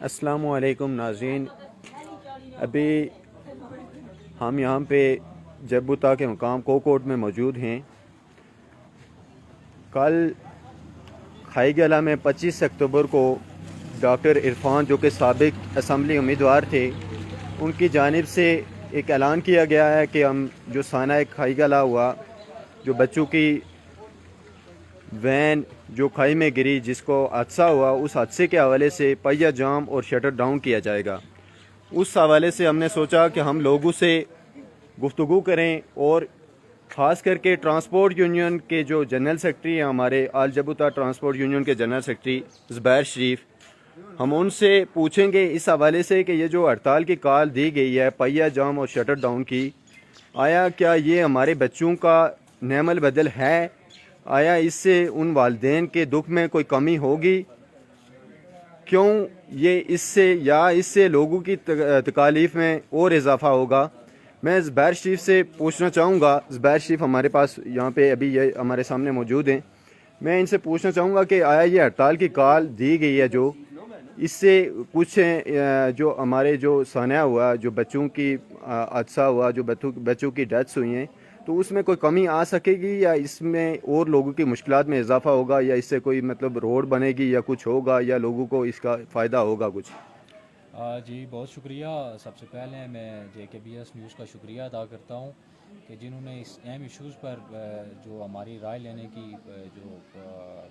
السلام علیکم ناظرین، ابھی ہم یہاں پہ جبوتا کے مقام کوکوٹ میں موجود ہیں۔ کل کھائی گلا میں 25 اکتوبر کو ڈاکٹر عرفان جو کہ سابق اسمبلی امیدوار تھے، ان کی جانب سے ایک اعلان کیا گیا ہے کہ ہم جو سانحہ کھائی گلا ہوا، جو بچوں کی وین جو کھائی میں گری جس کو حادثہ ہوا، اس حادثے کے حوالے سے پہیہ جام اور شٹر ڈاؤن کیا جائے گا۔ اس حوالے سے ہم نے سوچا کہ ہم لوگوں سے گفتگو کریں، اور خاص کر کے ٹرانسپورٹ یونین کے جو جنرل سیکرٹری ہیں، ہمارے آل جبوتا ٹرانسپورٹ یونین کے جنرل سیکرٹری زبیر شریف، ہم ان سے پوچھیں گے اس حوالے سے کہ یہ جو ہڑتال کی کال دی گئی ہے پہیہ جام اور شٹر ڈاؤن کی، آیا کیا یہ ہمارے بچوں کا نعم البدل ہے؟ آیا اس سے ان والدین کے دکھ میں کوئی کمی ہوگی؟ کیوں یہ اس سے لوگوں کی تکالیف میں اور اضافہ ہوگا؟ میں زبیر شریف سے پوچھنا چاہوں گا۔ زبیر شریف ہمارے پاس یہاں پہ ابھی یہ ہمارے سامنے موجود ہیں۔ میں ان سے پوچھنا چاہوں گا کہ آیا یہ ہڑتال کی کال دی گئی ہے جو اس سے کچھ جو ہمارے جو سانحہ ہوا، جو بچوں کی حادثہ ہوا، جو بچوں کی ڈیتھس ہوئی ہیں، تو اس میں کوئی کمی آ سکے گی، یا اس میں اور لوگوں کی مشکلات میں اضافہ ہوگا، یا اس سے کوئی مطلب روڈ بنے گی یا کچھ ہوگا، یا لوگوں کو اس کا فائدہ ہوگا کچھ؟ جی بہت شکریہ۔ سب سے پہلے میں JKBS نیوز کا شکریہ ادا کرتا ہوں کہ جنہوں نے اس اہم ایشوز پر جو ہماری رائے لینے کی جو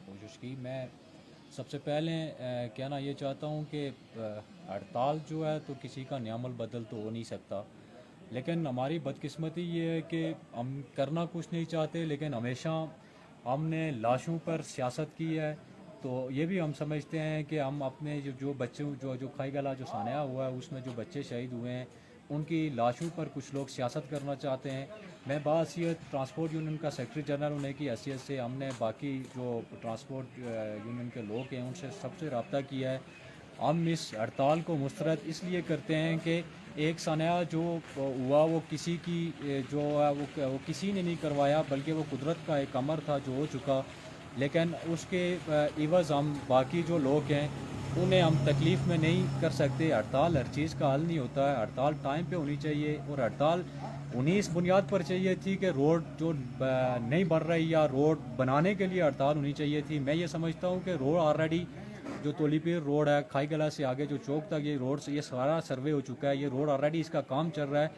کوشش کی۔ میں سب سے پہلے کہنا یہ چاہتا ہوں کہ ہڑتال جو ہے تو کسی کا نعم البدل تو ہو نہیں سکتا، لیکن ہماری بدقسمتی یہ ہے کہ ہم کرنا کچھ نہیں چاہتے، لیکن ہمیشہ ہم نے لاشوں پر سیاست کی ہے۔ تو یہ بھی ہم سمجھتے ہیں کہ ہم اپنے جو بچوں جو کھائی گلا جو سانحہ ہوا ہے اس میں جو بچے شہید ہوئے ہیں ان کی لاشوں پر کچھ لوگ سیاست کرنا چاہتے ہیں۔ میں بحیثیت ٹرانسپورٹ یونین کا سیکرٹری جنرل ہونے کی حیثیت سے ہم نے باقی جو ٹرانسپورٹ یونین کے لوگ ہیں ان سے سب سے رابطہ کیا ہے۔ ہم اس ہڑتال کو مسترد اس لیے کرتے ہیں کہ ایک سانحہ جو ہوا وہ کسی کی جو ہے وہ کسی نے نہیں کروایا، بلکہ وہ قدرت کا ایک امر تھا جو ہو چکا، لیکن اس کے عوض ہم باقی جو لوگ ہیں انہیں ہم تکلیف میں نہیں کر سکتے۔ ہڑتال ہر چیز کا حل نہیں ہوتا ہے، ہڑتال ٹائم پہ ہونی چاہیے، اور ہڑتال انہیں اس بنیاد پر چاہیے تھی کہ روڈ جو نہیں بن رہی یا روڈ بنانے کے لیے ہڑتال ہونی چاہیے تھی۔ میں یہ سمجھتا ہوں کہ روڈ آلریڈی جو تولی پیر روڈ ہے کھائی گلا سے آگے جو چوک تک یہ روڈ سے یہ سارا سروے ہو چکا ہے، یہ روڈ آلریڈی اس کا کام چل رہا ہے۔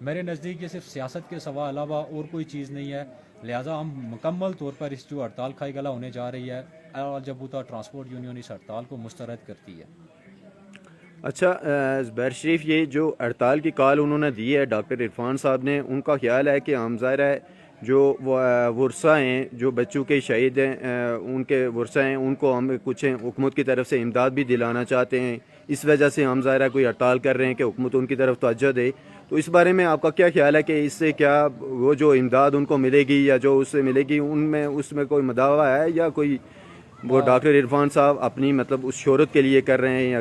میرے نزدیک یہ صرف سیاست کے سوا علاوہ اور کوئی چیز نہیں ہے، لہٰذا ہم مکمل طور پر اس جو ہڑتال کھائی گلا ہونے جا رہی ہے، آل جبوتا ٹرانسپورٹ یونین اس ہڑتال کو مسترد کرتی ہے۔ اچھا زبیر شریف، یہ جو ہڑتال کی کال انہوں نے دی ہے ڈاکٹر عرفان صاحب نے، ان کا خیال ہے کہ ہم ظاہر ہے جو ورثہ ہیں جو بچوں کے شہید ہیں، ان کے ورثہ ہیں، ان کو ہم کچھ حکومت کی طرف سے امداد بھی دلانا چاہتے ہیں، اس وجہ سے ہم ظاہر ہے کوئی ہڑتال کر رہے ہیں کہ حکومت ان کی طرف توجہ دے۔ تو اس بارے میں آپ کا کیا خیال ہے کہ اس سے کیا وہ جو امداد ان کو ملے گی یا جو اس سے ملے گی اس میں کوئی مداوع ہے، یا کوئی وہ ڈاکٹر عرفان صاحب اپنی مطلب اس شہرت کے لیے کر رہے ہیں؟ یا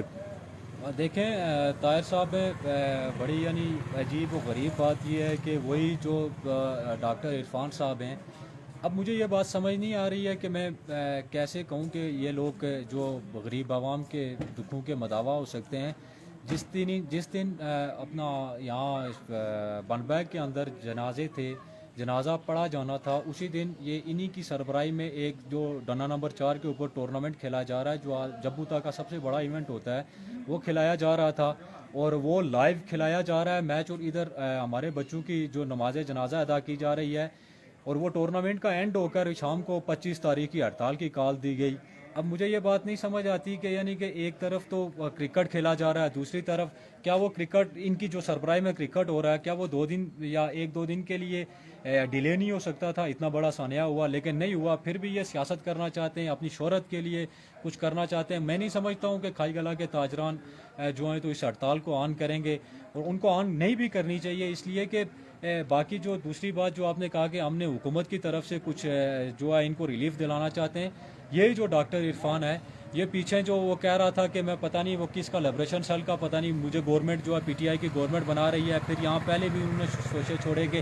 دیکھیں طاہر صاحب، بڑی یعنی عجیب و غریب بات یہ ہے کہ وہی جو ڈاکٹر عرفان صاحب ہیں، اب مجھے یہ بات سمجھ نہیں آ رہی ہے کہ میں کیسے کہوں کہ یہ لوگ جو غریب عوام کے دکھوں کے مداوع ہو سکتے ہیں۔ جس دن اپنا یہاں بن بیگ کے اندر جنازے تھے، جنازہ پڑھا جانا تھا، اسی دن یہ انہی کی سربراہی میں ایک جو ڈنا نمبر 4 کے اوپر ٹورنامنٹ کھیلا جا رہا ہے، جو جبوتا کا سب سے بڑا ایونٹ ہوتا ہے، وہ کھلایا جا رہا تھا، اور وہ لائیو کھلایا جا رہا ہے میچ، اور ادھر ہمارے بچوں کی جو نماز جنازہ ادا کی جا رہی ہے، اور وہ ٹورنامنٹ کا اینڈ ہو کر شام کو 25 تاریخ کی ہڑتال کی کال دی گئی۔ اب مجھے یہ بات نہیں سمجھ آتی کہ یعنی کہ ایک طرف تو کرکٹ کھیلا جا رہا ہے، دوسری طرف کیا وہ کرکٹ ان کی جو سربراہی میں کرکٹ ہو رہا ہے، کیا وہ 2 دن یا 1-2 دن کے لیے ڈیلے نہیں ہو سکتا تھا؟ اتنا بڑا سانحہ ہوا لیکن نہیں ہوا، پھر بھی یہ سیاست کرنا چاہتے ہیں، اپنی شہرت کے لیے کچھ کرنا چاہتے ہیں۔ میں نہیں سمجھتا ہوں کہ کھائی گلا کے تاجران جو ہیں تو اس ہڑتال کو آن کریں گے، اور ان کو آن نہیں بھی کرنی چاہیے، اس لیے کہ باقی جو دوسری بات جو آپ نے کہا کہ ہم نے حکومت کی طرف سے کچھ جو ہے ان کو ریلیف دلانا چاہتے ہیں، یہ جو ڈاکٹر عرفان ہے، یہ پیچھے جو وہ کہہ رہا تھا کہ میں پتہ نہیں وہ کس کا لبریشن سیل کا پتہ نہیں، مجھے گورنمنٹ جو ہے PTI کی گورنمنٹ بنا رہی ہے، پھر یہاں پہلے بھی انہوں نے سوچے چھوڑے کہ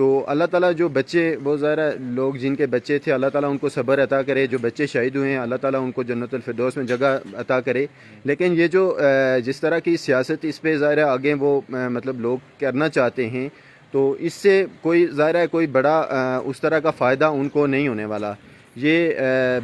تو اللہ تعالیٰ جو بچے بہت زیادہ لوگ جن کے بچے تھے اللہ تعالیٰ ان کو صبر عطا کرے، جو بچے شہید ہوئے ہیں اللہ تعالیٰ ان کو جنت الفردوس میں جگہ عطا کرے. لیکن یہ جو جس طرح کی سیاست اس پہ ظاہر ہے آگے وہ مطلب لوگ کرنا چاہتے ہیں، تو اس سے کوئی ظاہر ہے کوئی بڑا اس طرح کا فائدہ ان کو نہیں ہونے والا. یہ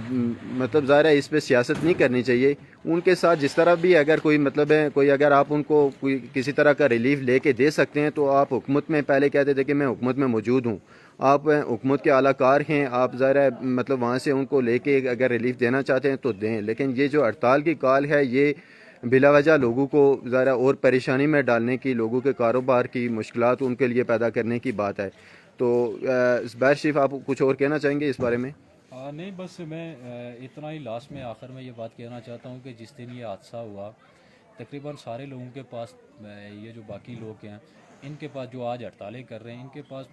مطلب ظاہر ہے اس پہ سیاست نہیں کرنی چاہیے. ان کے ساتھ جس طرح بھی اگر کوئی مطلب ہے کوئی اگر آپ ان کو کوئی کسی طرح کا ریلیف لے کے دے سکتے ہیں تو آپ حکومت میں پہلے کہتے تھے کہ میں حکومت میں موجود ہوں، آپ حکومت کے اعلیٰ کار ہیں، آپ ظاہر ہے مطلب وہاں سے ان کو لے کے اگر ریلیف دینا چاہتے ہیں تو دیں. لیکن یہ جو ہڑتال کی کال ہے یہ بلا وجہ لوگوں کو ذرا اور پریشانی میں ڈالنے کی، لوگوں کے کاروبار کی مشکلات ان کے لیے پیدا کرنے کی بات ہے. تو زبیر شریف آپ کچھ اور کہنا چاہیں گے اس بارے میں؟ نہیں، بس میں اتنا ہی لاسٹ میں آخر میں یہ بات کہنا چاہتا ہوں کہ جس دن یہ حادثہ ہوا تقریباً سارے لوگوں کے پاس، یہ جو باقی لوگ ہیں ان کے پاس جو آج ہڑتالیں کر رہے ہیں ان کے پاس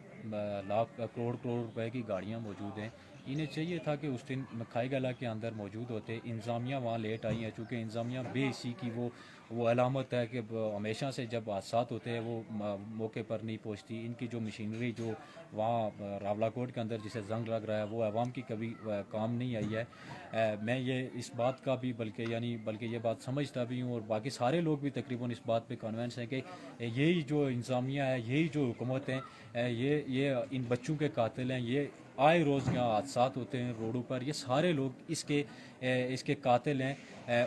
لاکھ کروڑ روپے کی گاڑیاں موجود ہیں. انہیں چاہیے تھا کہ اس دن کھائی گلا کے اندر موجود ہوتے. انتظامیہ وہاں لیٹ آئی ہیں چونکہ انتظامیہ بے حسی کی وہ علامت ہے کہ ہمیشہ سے جب حادثات ہوتے ہیں وہ موقع پر نہیں پہنچتی. ان کی جو مشینری جو وہاں راولا کوٹ کے اندر جسے زنگ لگ رہا ہے وہ عوام کی کبھی کام نہیں آئی ہے. میں یہ اس بات کا بھی بلکہ یہ بات سمجھتا بھی ہوں اور باقی سارے لوگ بھی تقریباً اس بات پہ کنونس ہیں کہ یہی جو انتظامیہ ہے، یہی جو حکومت ہیں، یہ ان بچوں کے قاتل ہیں. یہ آئے روز یہاں حادثات ہوتے ہیں روڈوں پر، یہ سارے لوگ اس کے قاتل ہیں.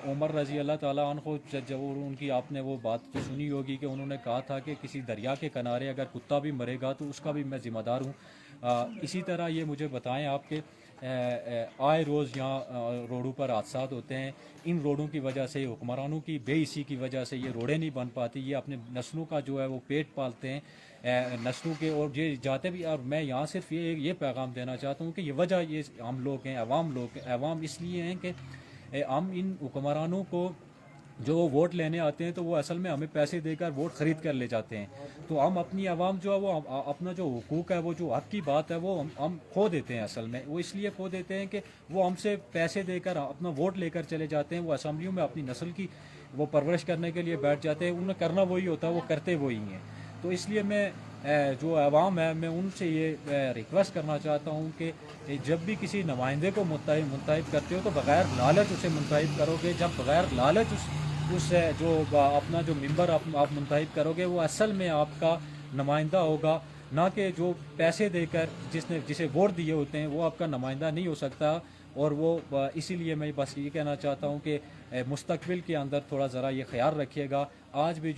عمر رضی اللہ تعالیٰ عنہ جب ان کی آپ نے وہ بات تو سنی ہوگی کہ انہوں نے کہا تھا کہ کسی دریا کے کنارے اگر کتا بھی مرے گا تو اس کا بھی میں ذمہ دار ہوں. اسی طرح یہ مجھے بتائیں آپ کے آئے روز یہاں روڈوں پر حادثات ہوتے ہیں. ان روڈوں کی وجہ سے حکمرانوں کی بے حسی کی وجہ سے یہ روڈیں نہیں بن پاتی. یہ اپنے نسلوں کا جو ہے وہ پیٹ پالتے ہیں نسلوں کے، اور یہ جاتے بھی. اور میں یہاں صرف یہ پیغام دینا چاہتا ہوں کہ یہ وجہ یہ ہم لوگ ہیں، عوام اس لیے ہیں کہ ہم ان حکمرانوں کو جو ووٹ لینے آتے ہیں تو وہ اصل میں ہمیں پیسے دے کر ووٹ خرید کر لے جاتے ہیں. تو ہم اپنی عوام جو ہے وہ اپنا جو حقوق ہے، وہ جو حق کی بات ہے وہ ہم کھو دیتے ہیں. اصل میں وہ اس لیے کھو دیتے ہیں کہ وہ ہم سے پیسے دے کر اپنا ووٹ لے کر چلے جاتے ہیں. وہ اسمبلیوں میں اپنی نسل کی وہ پرورش کرنے کے لیے بیٹھ جاتے ہیں. انہیں کرنا وہی ہوتا ہے، وہ کرتے وہی ہیں. تو اس لیے میں جو عوام ہے میں ان سے یہ ریکویسٹ کرنا چاہتا ہوں کہ جب بھی کسی نمائندے کو منتخب کرتے ہو تو بغیر لالچ اسے منتخب کرو گے. جب بغیر لالچ اس جو اپنا جو ممبر آپ منتخب کرو گے وہ اصل میں آپ کا نمائندہ ہوگا، نہ کہ جو پیسے دے کر جسے ووٹ دیے ہوتے ہیں وہ آپ کا نمائندہ نہیں ہو سکتا. اور وہ اسی لیے میں بس یہ کہنا چاہتا ہوں کہ مستقبل کے اندر تھوڑا ذرا یہ خیال رکھیے گا. آج بھی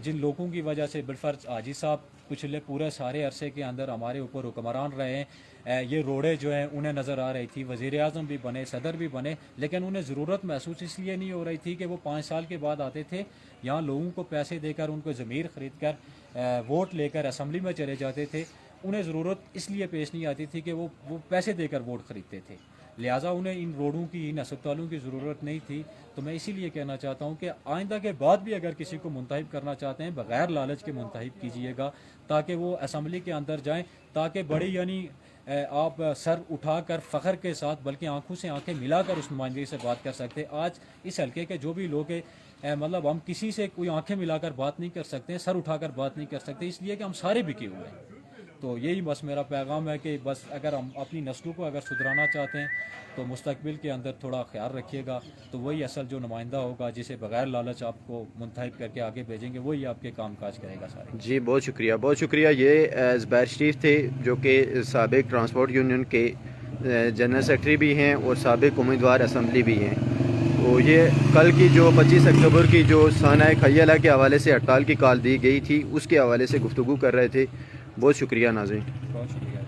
جن لوگوں کی وجہ سے بالفرض حاجی صاحب پچھلے پورے سارے عرصے کے اندر ہمارے اوپر حکمران رہے ہیں، یہ روڈیں جو ہیں انہیں نظر آ رہی تھی، وزیر اعظم بھی بنے، صدر بھی بنے، لیکن انہیں ضرورت محسوس اس لیے نہیں ہو رہی تھی کہ وہ 5 سال کے بعد آتے تھے یہاں لوگوں کو پیسے دے کر ان کو ضمیر خرید کر ووٹ لے کر اسمبلی میں چلے جاتے تھے. انہیں ضرورت اس لیے پیش نہیں آتی تھی کہ وہ پیسے دے کر ووٹ خریدتے تھے، لہٰذا انہیں ان روڈوں کی، ان ہسپتالوں کی ضرورت نہیں تھی. تو میں اسی لیے کہنا چاہتا ہوں کہ آئندہ کے بعد بھی اگر کسی کو منتخب کرنا چاہتے ہیں بغیر لالچ کے منتخب کیجیے گا تاکہ وہ اسمبلی کے اندر جائیں، تاکہ بڑی آپ سر اٹھا کر فخر کے ساتھ بلکہ آنکھوں سے آنکھیں ملا کر اس نمائندگی سے بات کر سکتے. آج اس حلقے کے جو بھی لوگ مطلب ہم کسی سے کوئی آنکھیں ملا کر بات نہیں کر سکتے، سر اٹھا کر بات نہیں کر سکتے، اس لیے کہ ہم سارے بکے ہوئے ہیں. تو یہی بس میرا پیغام ہے کہ بس اگر ہم اپنی نسلوں کو اگر سدھرانا چاہتے ہیں تو مستقبل کے اندر تھوڑا خیال رکھیے گا، تو وہی اصل جو نمائندہ ہوگا جسے بغیر لالچ آپ کو منتخب کر کے آگے بھیجیں گے وہی آپ کے کام کاج کرے گا سارے. جی بہت شکریہ، بہت شکریہ. یہ زبیر شریف تھے جو کہ سابق ٹرانسپورٹ یونین کے جنرل سیکرٹری بھی ہیں اور سابق امیدوار اسمبلی بھی ہیں. تو یہ کل کی جو 25 اکتوبر کی جو سانحہ کھیالہ کے حوالے سے ہڑتال کی کال دی گئی تھی اس کے حوالے سے گفتگو کر رہے تھے. بہت شکریہ ناظرین. بہت شکریہ.